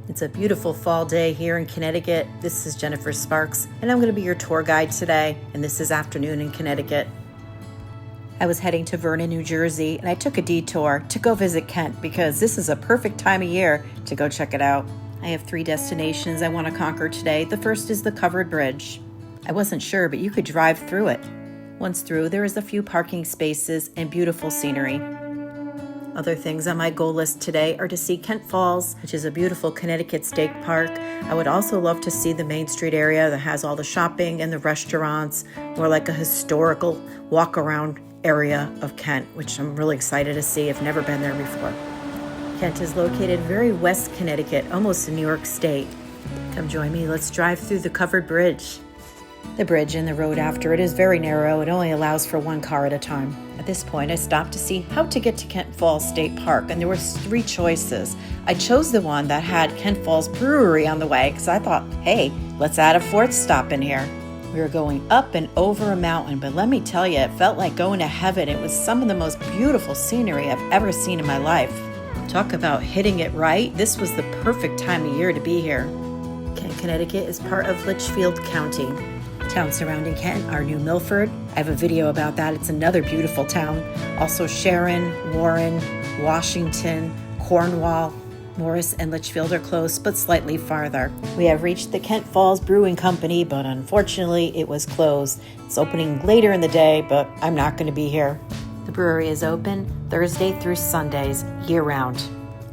It's a beautiful fall day here in Connecticut. This is Jennifer Sparks, and I'm going to be your tour guide today, and this is afternoon in Connecticut. I was heading to Vernon, New Jersey, and I took a detour to go visit Kent because this is a perfect time of year to go check it out. I have 3 destinations I want to conquer today. The first is the Covered Bridge. I wasn't sure, but you could drive through it. Once through, there is a few parking spaces and beautiful scenery. Other things on my goal list today are to see Kent Falls, which is a beautiful Connecticut state park. I would also love to see the Main Street area that has all the shopping and the restaurants, more like a historical walk-around area of Kent, which I'm really excited to see. I've never been there before. Kent is located very west Connecticut, almost in New York State. Come join me. Let's drive through the Covered Bridge. The bridge and the road after it is very narrow. It only allows for 1 car at a time. At this point, I stopped to see how to get to Kent Falls State Park, and there were 3 choices. I chose the one that had Kent Falls Brewery on the way because I thought, hey, let's add a 4th stop in here. We were going up and over a mountain, but let me tell you, it felt like going to heaven. It was some of the most beautiful scenery I've ever seen in my life. Talk about hitting it right. This was the perfect time of year to be here. Kent, Connecticut is part of Litchfield County. Towns surrounding Kent are New Milford. I have a video about that. It's another beautiful town. Also Sharon, Warren, Washington, Cornwall. Morris and Litchfield are close, but slightly farther. We have reached the Kent Falls Brewing Company, but unfortunately it was closed. It's opening later in the day, but I'm not going to be here. The brewery is open Thursday through Sundays, year-round.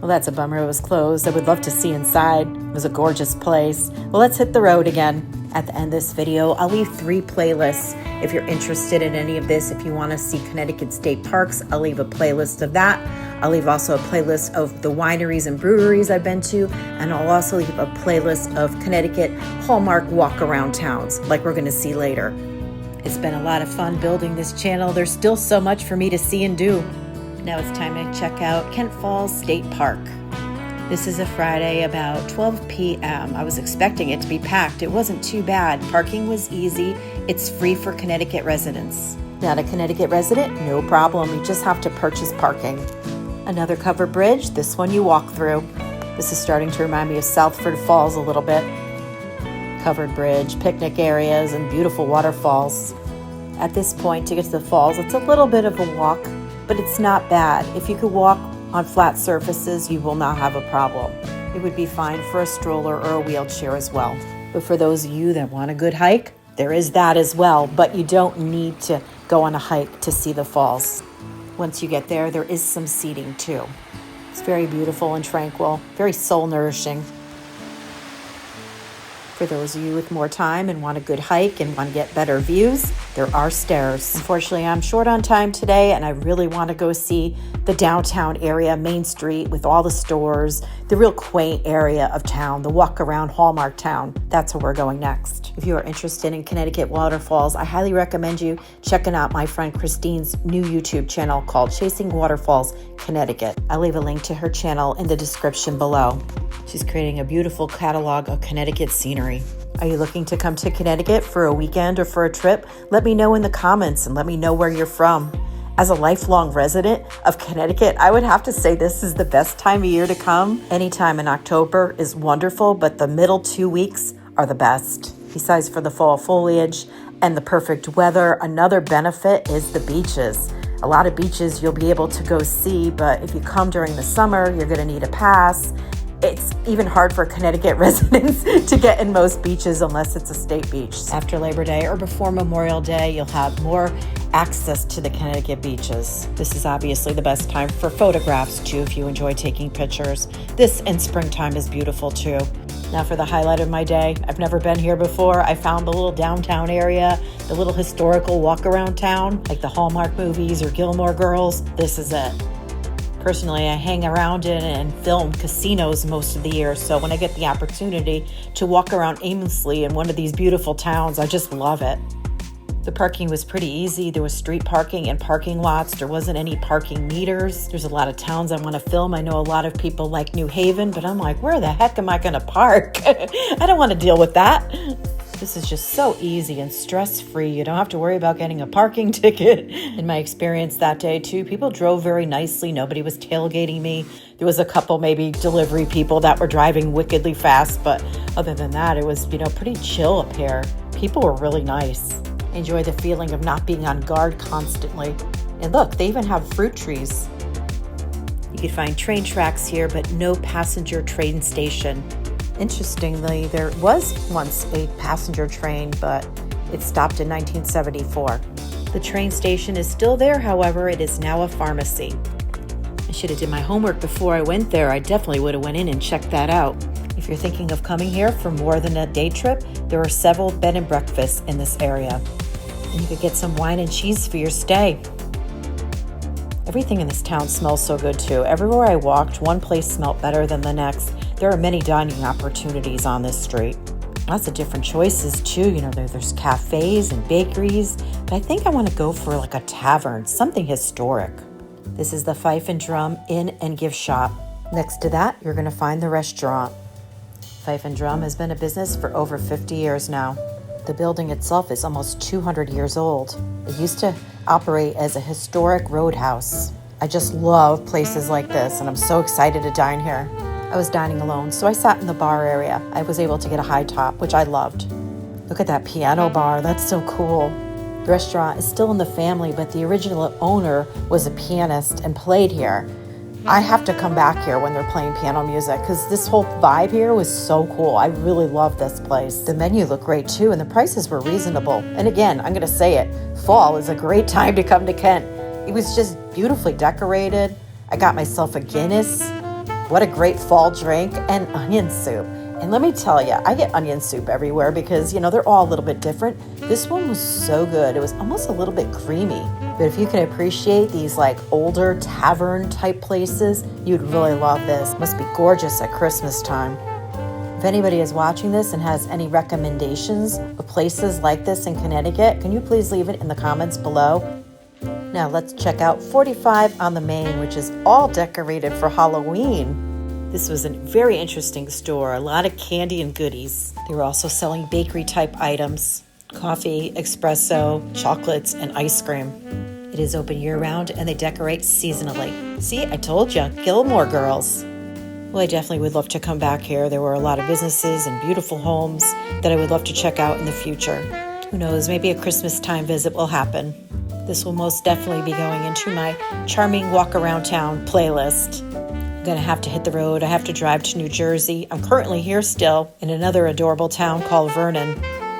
Well, that's a bummer it was closed. I would love to see inside. It was a gorgeous place. Well, let's hit the road again. At the end of this video, I'll leave 3 playlists. If you're interested in any of this, if you want to see Connecticut state parks, I'll leave a playlist of that. I'll leave also a playlist of the wineries and breweries I've been to, and I'll also leave a playlist of Connecticut Hallmark walk-around towns, like we're going to see later. It's been a lot of fun building this channel. There's still so much for me to see and do. Now it's time to check out Kent Falls State Park. This is a Friday about 12 p.m. I was expecting it to be packed. It wasn't too bad. Parking was easy. It's free for Connecticut residents. Not a Connecticut resident? No problem. You just have to purchase parking. Another covered bridge. This one you walk through. This is starting to remind me of Southford Falls a little bit. Covered bridge, picnic areas, and beautiful waterfalls. At this point, to get to the falls, it's a little bit of a walk, but it's not bad. If you could walk on flat surfaces, you will not have a problem. It would be fine for a stroller or a wheelchair as well. But for those of you that want a good hike, there is that as well, but you don't need to go on a hike to see the falls. Once you get there, there is some seating too. It's very beautiful and tranquil, very soul nourishing. For those of you with more time and want a good hike and want to get better views, there are stairs. Unfortunately, I'm short on time today, and I really want to go see the downtown area, Main Street, with all the stores, the real quaint area of town, the walk-around Hallmark town. That's where we're going next. If you are interested in Connecticut waterfalls, I highly recommend you checking out my friend Christine's new YouTube channel called Chasing Waterfalls Connecticut. I'll leave a link to her channel in the description below. She's creating a beautiful catalog of Connecticut scenery. Are you looking to come to Connecticut for a weekend or for a trip? Let me know in the comments and let me know where you're from. As a lifelong resident of Connecticut, I would have to say this is the best time of year to come. Anytime in October is wonderful, but the middle 2 weeks are the best. Besides for the fall foliage and the perfect weather, another benefit is the beaches. A lot of beaches you'll be able to go see, but if you come during the summer, you're going to need a pass. It's even hard for Connecticut residents to get in most beaches unless it's a state beach. After Labor Day or before Memorial Day, you'll have more access to the Connecticut beaches. This is obviously the best time for photographs too if you enjoy taking pictures. This in springtime is beautiful too. Now for the highlight of my day. I've never been here before. I found the little downtown area, the little historical walk-around town, like the Hallmark movies or Gilmore Girls. This is it. Personally, I hang around in and film casinos most of the year, so when I get the opportunity to walk around aimlessly in one of these beautiful towns, I just love it. The parking was pretty easy. There was street parking and parking lots. There wasn't any parking meters. There's a lot of towns I want to film. I know a lot of people like New Haven, but I'm like, where the heck am I going to park? I don't want to deal with that. This is just so easy and stress-free. You don't have to worry about getting a parking ticket. In my experience that day too, people drove very nicely. Nobody was tailgating me. There was a couple maybe delivery people that were driving wickedly fast, but other than that, it was, pretty chill up here. People were really nice. I enjoy the feeling of not being on guard constantly. And look, they even have fruit trees. You can find train tracks here, but no passenger train station. Interestingly, there was once a passenger train, but it stopped in 1974. The train station is still there, however, it is now a pharmacy. I should have did my homework before I went there. I definitely would have went in and checked that out. If you're thinking of coming here for more than a day trip, there are several bed and breakfasts in this area. And you could get some wine and cheese for your stay. Everything in this town smells so good too. Everywhere I walked, one place smelled better than the next. There are many dining opportunities on this street. Lots of different choices too. There's cafes and bakeries, but I think I want to go for like a tavern, something historic. This is the Fife and Drum Inn and Gift Shop. Next to that, you're going to find the restaurant. Fife and Drum has been a business for over 50 years now. The building itself is almost 200 years old. It used to operate as a historic roadhouse. I just love places like this, and I'm so excited to dine here. I was dining alone, so I sat in the bar area. I was able to get a high top, which I loved. Look at that piano bar, that's so cool. The restaurant is still in the family, but the original owner was a pianist and played here. I have to come back here when they're playing piano music because this whole vibe here was so cool. I really love this place. The menu looked great too, and the prices were reasonable. And again, I'm going to say it, fall is a great time to come to Kent. It was just beautifully decorated. I got myself a Guinness. What a great fall drink, and onion soup. And let me tell you, I get onion soup everywhere because, they're all a little bit different. This one was so good. It was almost a little bit creamy. But if you can appreciate these older tavern type places, you'd really love this. Must be gorgeous at Christmas time. If anybody is watching this and has any recommendations of places like this in Connecticut, can you please leave it in the comments below? Now let's check out 45 on the Main, which is all decorated for Halloween. This was a very interesting store, a lot of candy and goodies. They were also selling bakery type items, coffee, espresso, chocolates, and ice cream. It is open year round and they decorate seasonally. See, I told you, Gilmore Girls. Well, I definitely would love to come back here. There were a lot of businesses and beautiful homes that I would love to check out in the future. Who knows, maybe a Christmas time visit will happen. This will most definitely be going into my charming walk around town playlist. I'm gonna have to hit the road. I have to drive to New Jersey. I'm currently here still in another adorable town called Vernon.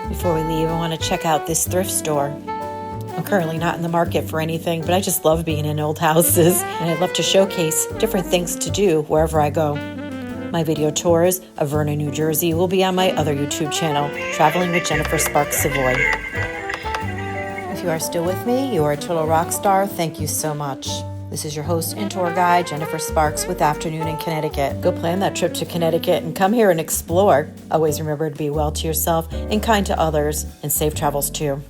Before we leave, I want to check out this thrift store. I'm currently not in the market for anything, but I just love being in old houses, and I'd love to showcase different things to do wherever I go. My video tours of Vernon, New Jersey will be on my other YouTube channel, Traveling with Jennifer Sparks Savoy. If you are still with me, you are a total rock star. Thank you so much. This is your host and tour guide, Jennifer Sparks, with Afternoon in Connecticut. Go plan that trip to Connecticut and come here and explore. Always remember to be well to yourself and kind to others, and safe travels too.